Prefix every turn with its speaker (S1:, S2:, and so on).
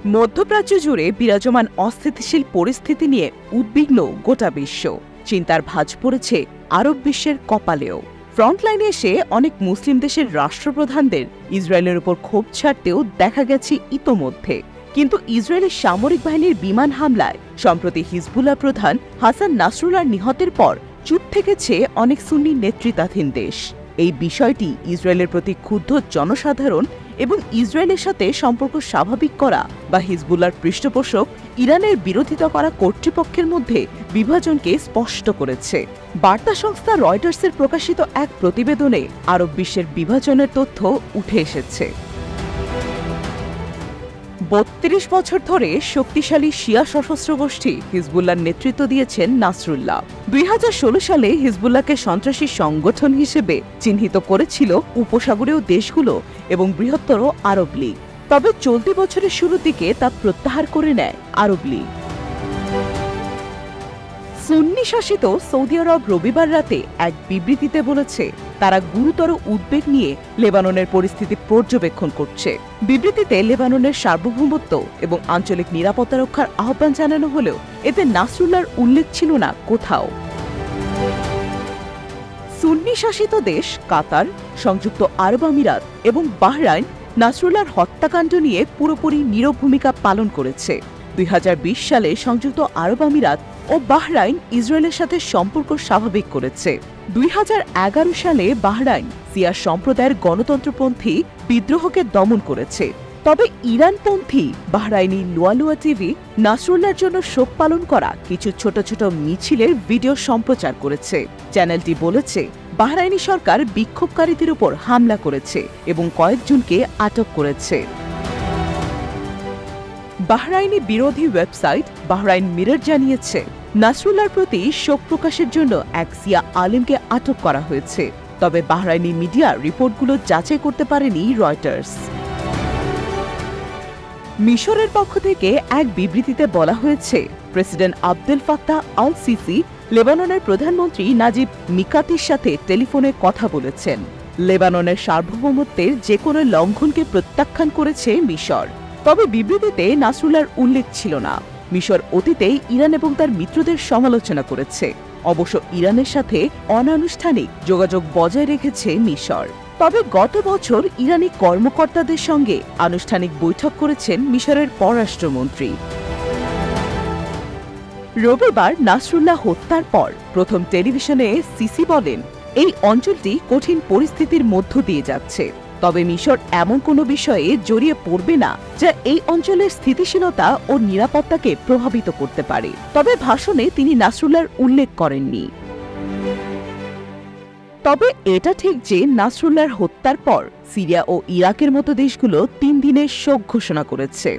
S1: মধ্যপ্রাচ্য জুড়ে বিরাজমান অস্থিতিশীল পরিস্থিতি নিয়ে উদ্বিগ্ন গোটা বিশ্ব। চিন্তার ভাঁজ পড়েছে আরব বিশ্বের কপালেও। ফ্রন্টলাইনে এসে অনেক মুসলিম দেশের রাষ্ট্রপ্রধানদের ইসরায়েলের উপর ক্ষোভ ছাড়তেও দেখা গেছে ইতোমধ্যে। কিন্তু ইসরায়েলি সামরিক বাহিনীর বিমান হামলায় সম্প্রতি হিজবুল্লাহ প্রধান হাসান নাসরুল্লাহর নিহতের পর চুপ থেকেছে অনেক সুন্নি নেতৃত্বাধীন দেশ। এই বিষয়টি ইসরায়েলের প্রতি ক্ষুব্ধ জনসাধারণ এবং ইসরায়েলের সাথে সম্পর্ক স্বাভাবিক করা বা হিজবুল্লাহর পৃষ্ঠপোষক ইরানের বিরোধিতা করা কর্তৃপক্ষের মধ্যে বিভাজনকে স্পষ্ট করেছে। বার্তা সংস্থা রয়টার্সের প্রকাশিত এক প্রতিবেদনে আরব বিশ্বের বিভাজনের তথ্য উঠে এসেছে। ৩২ বছর ধরে শক্তিশালী শিয়া সশস্ত্র গোষ্ঠী হিজবুল্লাহর নেতৃত্ব দিয়েছেন নাসরুল্লাহ। ২০১৬ সালে হিজবুল্লাহকে সন্ত্রাসী সংগঠন হিসেবে চিহ্নিত করেছিল উপসাগরীয় দেশগুলো এবং বৃহত্তর আরব লীগ। তবে চলতি বছরের শুরুর দিকে তা প্রত্যাহার করে নেয় আরব লীগ। সুন্নি শাসিত সৌদি আরব রবিবার রাতে এক বিবৃতিতে বলেছে তারা গুরুতর উদ্বেগ নিয়ে লেবাননের পরিস্থিতি পর্যবেক্ষণ করছে। বিবৃতিতে লেবাননের সার্বভৌমত্ব এবং আঞ্চলিক নিরাপত্তা রক্ষার আহ্বান জানানো হলেও এতে নাসরুল্লাহর উল্লেখ ছিল না কোথাও। সুন্নি শাসিত দেশ কাতার, সংযুক্ত আরব আমিরাত এবং বাহরাইন নাসরুল্লাহর হত্যাকাণ্ড নিয়ে পুরোপুরি নীরব ভূমিকা পালন করেছে। ২০২০ সালে সংযুক্ত আরব আমিরাত ও বাহরাইন ইসরায়েলের সাথে সম্পর্ক স্বাভাবিক করেছে। ২০১১ সালে বাহরাইন শিয়া সম্প্রদায়ের গণতন্ত্রপন্থী বিদ্রোহকে দমন করেছে। তবে ইরানপন্থী বাহরাইনি লুয়ালুয়া টিভি নাসরুল্লাহর জন্য শোক পালন করা কিছু ছোট ছোট মিছিলের ভিডিও সম্প্রচার করেছে। চ্যানেলটি বলেছে বাহরাইনি সরকার বিক্ষোভকারীদের উপর হামলা করেছে এবং কয়েকজনকে আটক করেছে। বাহরাইনি বিরোধী ওয়েবসাইট বাহরাইন মিরর জানিয়েছে নাসরুল্লাহর প্রতি শোক প্রকাশের জন্য এক শিয়া আলেমকে আটক করা হয়েছে। তবে বাহরাইনি মিডিয়া রিপোর্টগুলো যাচাই করতে পারেনি রয়টার্স। মিশরের পক্ষ থেকে এক বিবৃতিতে বলা হয়েছে president Abdel Fattah al CC লেবাননের প্রধানমন্ত্রী নাজিব মিকাতির সাথে টেলিফোনে কথা বলেছেন। লেবাননের সার্বভৌমত্বের যে কোনো লঙ্ঘনকে প্রত্যাখ্যান করেছে মিশর। তবে বিবৃতিতে নাসরুল্লাহর উল্লেখ ছিল না। মিশর অতীতে ইরান এবং তার মিত্রদের সমালোচনা করেছে। অবশ্য ইরানের সাথে অনানুষ্ঠানিক যোগাযোগ বজায় রেখেছে মিশর। তবে গত বছর ইরানি কর্মকর্তাদের সঙ্গে আনুষ্ঠানিক বৈঠক করেছেন মিশরের পররাষ্ট্রমন্ত্রী। রবিবার নাসরুল্লাহ হত্যার পর প্রথম টেলিভিশনে সিসি বলেন এই অঞ্চলটি কঠিন পরিস্থিতির মধ্য দিয়ে যাচ্ছে। তবে মিশর এমন কোনো বিষয়ে জড়িয়ে পড়বে না যা এই অঞ্চলের স্থিতিশীলতা ও নিরাপত্তাকে প্রভাবিত করতে পারে। তবে ভাষণে তিনি নাসরুল্লাহর উল্লেখ করেননি। তবে এটা ঠিক যে নাসরুল্লাহর হত্যার পর সিরিয়া ও ইরাকের মতো দেশগুলো ৩ দিনের শোক ঘোষণা করেছে।